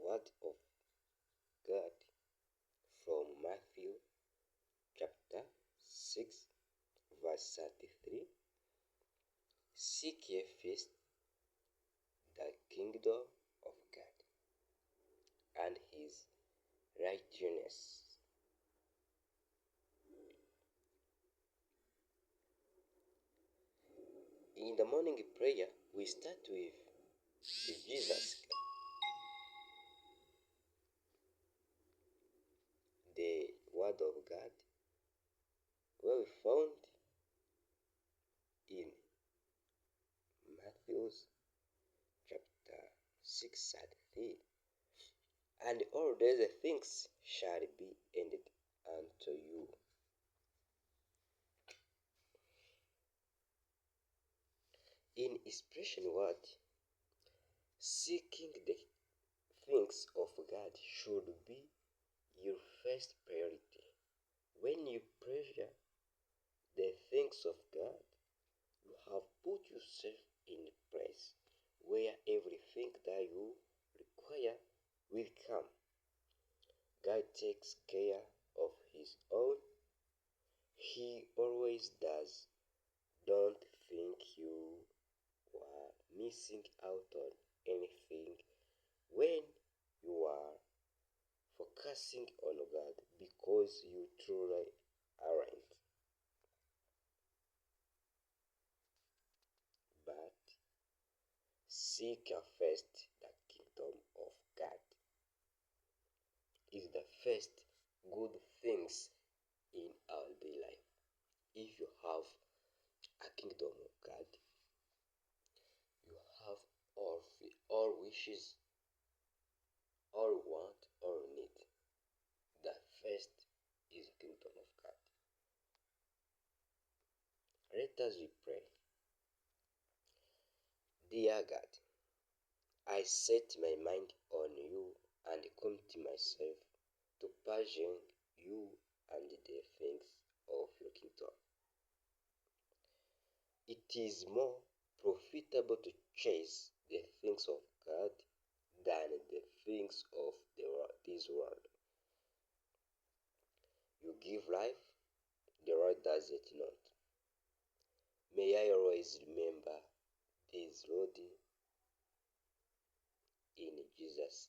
word of God from Matthew chapter 6 verse 33. Seek ye first the kingdom of God and his righteousness. In the morning prayer, we start with Jesus, the Word of God, where we found in Matthew chapter 6:33, and all these things shall be added unto you. In expression word, seeking the things of God should be your first priority. When you treasure the things of God, you have put yourself in a place where everything that you require will come. God takes care of his own. He always does. Don't think you are missing out on anything when you are focusing on God, because you truly aren't. But seek first the kingdom of God is the first good things in our daily life. If you have a kingdom of God, you have all wishes, all want, all need. The first is the kingdom of God. Let us pray. Dear God, I set my mind on you and commit myself to pursuing you and the things of your kingdom. It is more profitable to chase the things of God than the things of this world. You give life, the world does it not. May I always remember this, Lord, in Jesus'